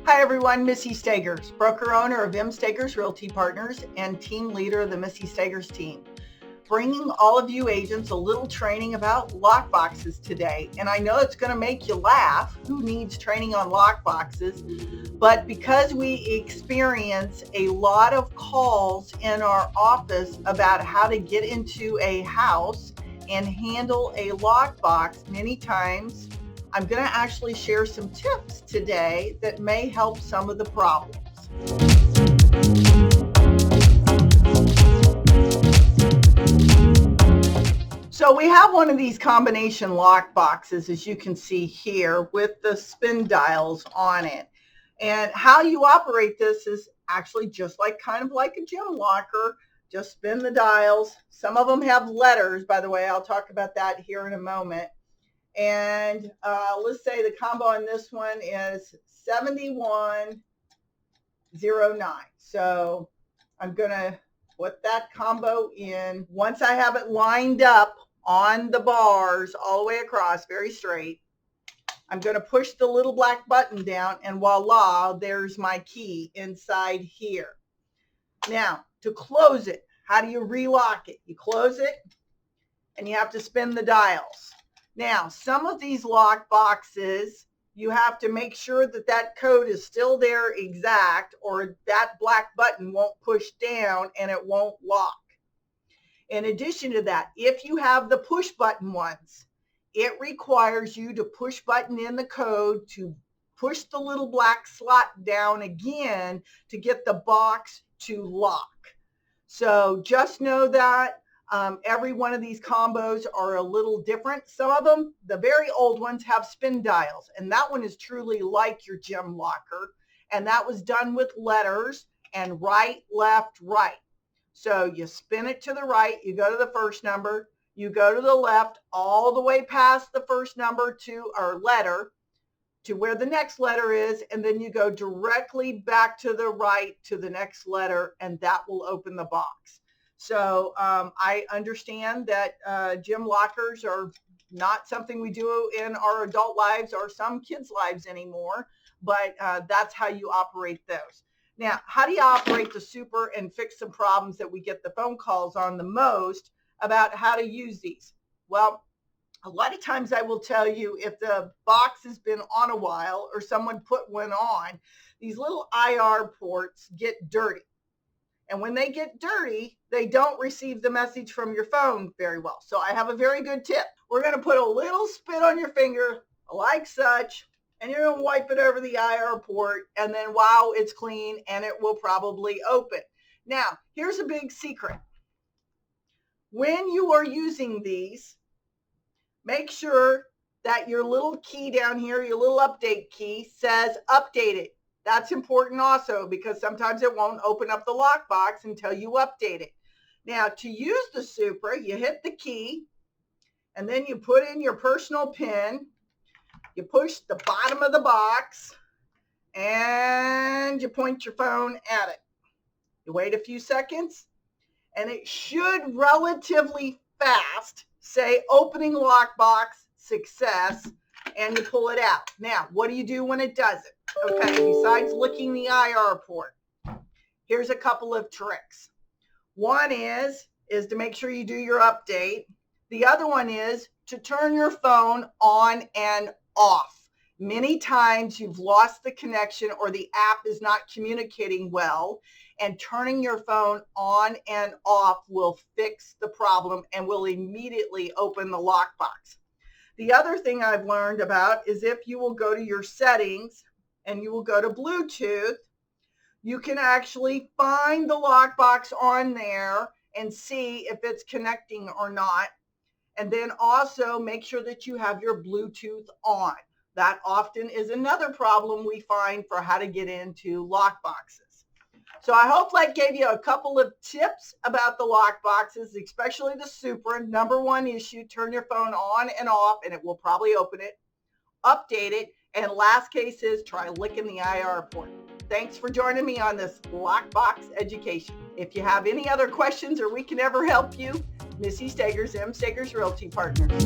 Hi everyone, Missy Stagers, broker owner of M. Stagers Realty Partners and team leader of the Missy Stagers team. Bringing all of you agents a little training about lockboxes today. And I know it's going to make you laugh. Who needs training on lockboxes? But because we experience a lot of calls in our office about how to get into a house and handle a lockbox, many times I'm going to actually share some tips today that may help some of the problems. So we have one of these combination lock boxes, as you can see here, with the spin dials on it. And how you operate this is actually just kind of like a gym locker. Just spin the dials. Some of them have letters, by the way. I'll talk about that here in a moment. And let's say the combo on this one is 7109. So I'm going to put that combo in. Once I have it lined up on the bars all the way across, very straight, I'm going to push the little black button down, and voila, there's my key inside here. Now, to close it, how do you relock it? You close it, and you have to spin the dials. Now, some of these lock boxes, you have to make sure that that code is still there exact, or that black button won't push down and it won't lock. In addition to that, if you have the push button ones, it requires you to push button in the code to push the little black slot down again to get the box to lock. So just know that every one of these combos are a little different. Some of them, the very old ones, have spin dials, and that one is truly like your gym locker, and that was done with letters and right, left, right. So you spin it to the right, you go to the first number, you go to the left all the way past the first number to our letter to where the next letter is, and then you go directly back to the right to the next letter, and that will open the box. So I understand that gym lockers are not something we do in our adult lives or some kids' lives anymore, but that's how you operate those. Now, how do you operate the super and fix some problems that we get the phone calls on the most about how to use these? Well, a lot of times I will tell you if the box has been on a while or someone put one on, these little IR ports get dirty. And when they get dirty, they don't receive the message from your phone very well. So I have a very good tip. We're going to put a little spit on your finger like such, and you're going to wipe it over the IR port, and then wow, it's clean, and it will probably open. Now, here's a big secret. When you are using these, make sure that your little key down here, your little update key, says update it. That's important also because sometimes it won't open up the lockbox until you update it. Now, to use the Supra, you hit the key, and then you put in your personal PIN. You push the bottom of the box, and you point your phone at it. You wait a few seconds, and it should relatively fast say opening lockbox success, and you pull it out. Now, what do you do when it doesn't? Okay, besides licking the IR port, here's a couple of tricks. One is to make sure you do your update. The other one is to turn your phone on and off. Many times you've lost the connection or the app is not communicating well, and turning your phone on and off will fix the problem and will immediately open the lockbox. The other thing I've learned about is if you will go to your settings and you will go to Bluetooth, you can actually find the lockbox on there and see if it's connecting or not. And then also make sure that you have your Bluetooth on. That often is another problem we find for how to get into lockboxes. So I hope that gave you a couple of tips about the lockboxes, especially the Supra. Number one issue, turn your phone on and off, and it will probably open it. Update it. And last case is try licking the IR port. Thanks for joining me on this lockbox education. If you have any other questions or we can ever help you, Missy Stagers, M. Stagers Realty Partners.